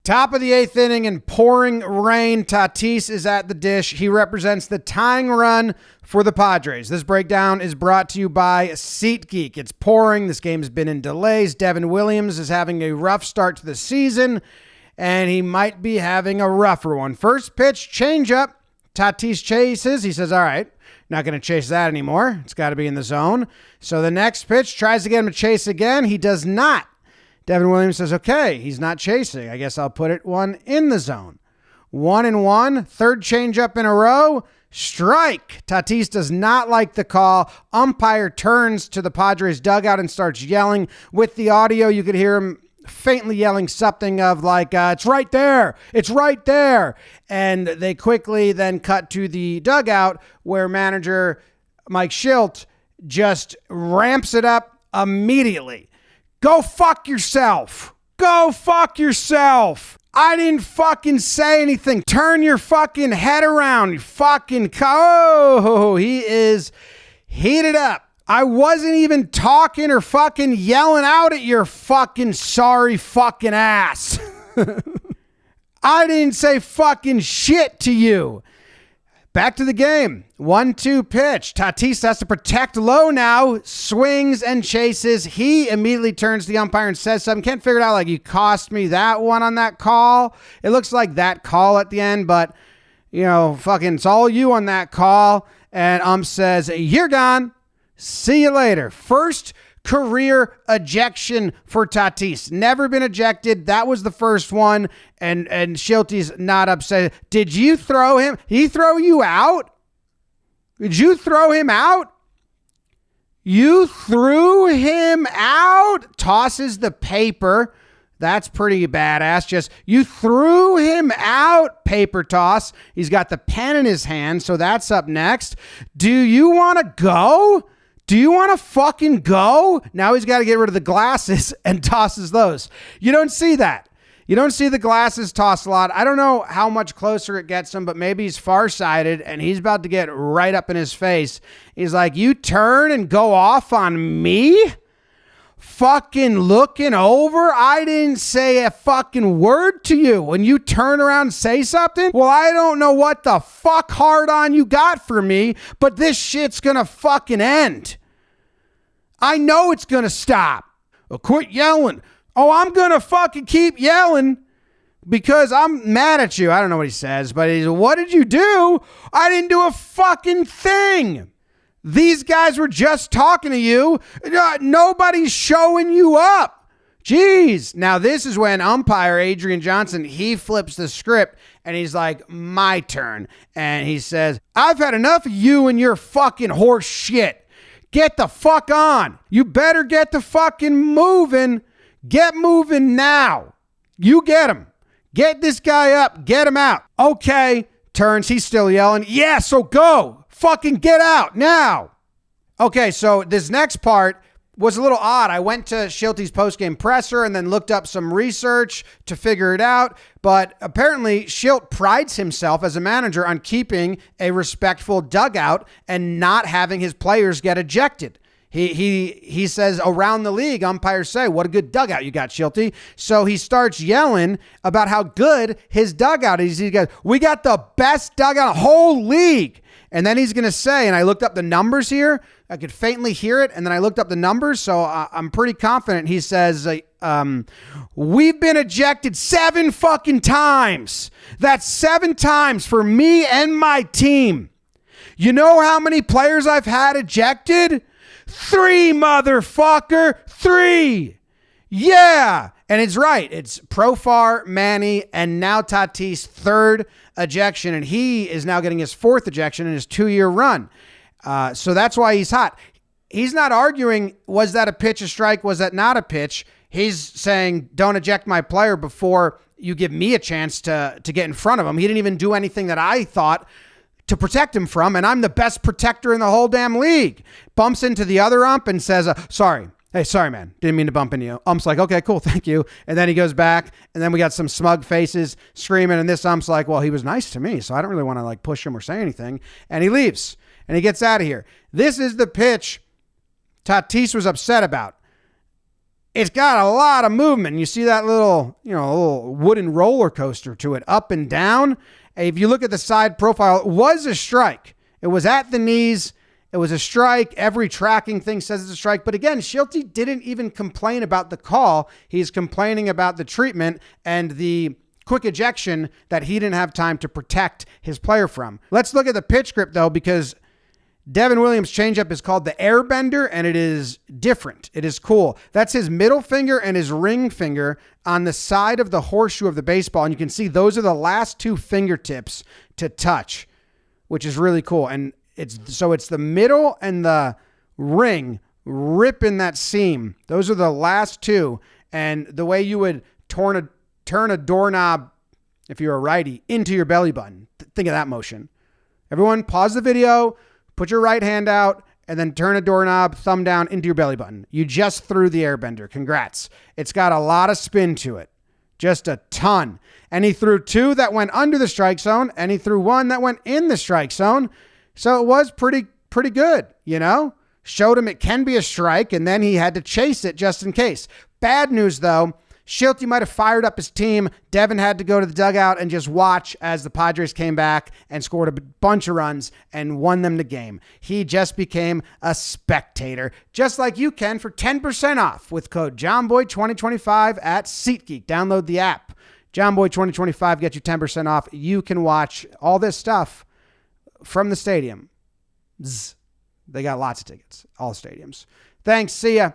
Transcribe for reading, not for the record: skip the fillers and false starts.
Top of the 8th inning in pouring rain, Tatis is at the dish. He represents the tying run for the Padres. This breakdown is brought to you by SeatGeek. It's pouring. This game's been in delays. Devin Williams is having a rough start to the season, and he might be having a rougher one. First pitch, changeup. Tatis chases. He says, all right, not going to chase that anymore. It's got to be in the zone. So the next pitch, tries to get him to chase again. He does not. Devin Williams says, okay, he's not chasing. I guess I'll put it one in the zone. 1-1, third changeup in a row. Strike. Tatis does not like the call. Umpire turns to the Padres dugout and starts yelling. With the audio, you could hear him faintly yelling something of like, it's right there. It's right there. And they quickly then cut to the dugout where manager Mike Shildt just ramps it up immediately. Go fuck yourself. Go fuck yourself. I didn't fucking say anything. Turn your fucking head around. You fucking he is heated up. I wasn't even talking or fucking yelling out at your fucking sorry fucking ass. I didn't say fucking shit to you. Back to the game. 1-2 pitch. Tatis has to protect low now. Swings and chases. He immediately turns to the umpire and says something. Can't figure it out. Like, you cost me that one on that call. It looks like that call at the end, but, you know, fucking it's all you on that call. And says, you're gone. See you later. First career ejection for Tatis. Never been ejected. That was the first one. And Shilty's not upset. Did you throw him? He throw you out? Did you throw him out? You threw him out? Tosses the paper. That's pretty badass. Just, you threw him out, paper toss. He's got the pen in his hand, so that's up next. Do you want to go? Do you want to fucking go? Now he's got to get rid of the glasses and tosses those. You don't see that. You don't see the glasses tossed a lot. I don't know how much closer it gets him, but maybe he's farsighted and he's about to get right up in his face. He's like, you turn and go off on me? Fucking looking over? I didn't say a fucking word to you. When you turn around and say something? Well, I don't know what the fuck hard on you got for me, but this shit's gonna fucking end. I know it's gonna stop. Well, quit yelling. Oh, I'm gonna fucking keep yelling because I'm mad at you. I don't know what he says, but he's, what did you do? I didn't do a fucking thing. These guys were just talking to you. Nobody's showing you up. Jeez. Now, this is when umpire Adrian Johnson, he flips the script and he's like, my turn. And he says, I've had enough of you and your fucking horse shit. Get the fuck on. You better get the fucking moving. Get moving now. You get him. Get this guy up. Get him out. Okay. Turns. He's still yelling. Yeah, so go. Fucking get out now. Okay, so this next part was a little odd. I went to Shilty's postgame presser and then looked up some research to figure it out. But apparently Shildt prides himself as a manager on keeping a respectful dugout and not having his players get ejected. He says around the league, umpires say, what a good dugout you got, Shilty. So he starts yelling about how good his dugout is. He goes, we got the best dugout in the whole league. And then he's going to say, and I looked up the numbers here. I could faintly hear it. And then I looked up the numbers. So I'm pretty confident. He says, we've been ejected 7 fucking times. That's 7 times for me and my team. You know how many players I've had ejected? 3, motherfucker. 3. Yeah. And it's right. It's Profar, Manny, and now Tatis' 3rd ejection. And he is now getting his 4th ejection in his 2-year run. So that's why he's hot. He's not arguing, was that a pitch, a strike? Was that not a pitch? He's saying, don't eject my player before you give me a chance to get in front of him. He didn't even do anything that I thought to protect him from, and I'm the best protector in the whole damn league. Bumps into the other ump and says, sorry. Hey, sorry, man. Didn't mean to bump into you. Ump's like, okay, cool, thank you. And then he goes back, and then we got some smug faces screaming, and this ump's like, well, he was nice to me, so I don't really want to like push him or say anything. And he leaves, and he gets out of here. This is the pitch Tatis was upset about. It's got a lot of movement. You see that little wooden roller coaster to it, up and down. If you look at the side profile, it was a strike. It was at the knees. It was a strike. Every tracking thing says it's a strike. But again, Shildt didn't even complain about the call. He's complaining about the treatment and the quick ejection that he didn't have time to protect his player from. Let's look at the pitch grip, though, because Devin Williams' changeup is called the Airbender, and it is different. It is cool. That's his middle finger and his ring finger on the side of the horseshoe of the baseball. And you can see those are the last two fingertips to touch, which is really cool. And it's the middle and the ring ripping that seam. Those are the last two. And the way you would turn a doorknob, if you're a righty, into your belly button. Think of that motion. Everyone pause the video, put your right hand out, and then turn a doorknob, thumb down, into your belly button. You just threw the Airbender. Congrats. It's got a lot of spin to it. Just a ton. And he threw two that went under the strike zone, and he threw one that went in the strike zone. So it was pretty good, Showed him it can be a strike, and then he had to chase it just in case. Bad news, though. Shildt might have fired up his team. Devin had to go to the dugout and just watch as the Padres came back and scored a bunch of runs and won them the game. He just became a spectator, just like you can, for 10% off with code JOMBOY2025 at SeatGeek. Download the app. JOMBOY2025 gets you 10% off. You can watch all this stuff from the stadium. They got lots of tickets, all stadiums. Thanks. See ya.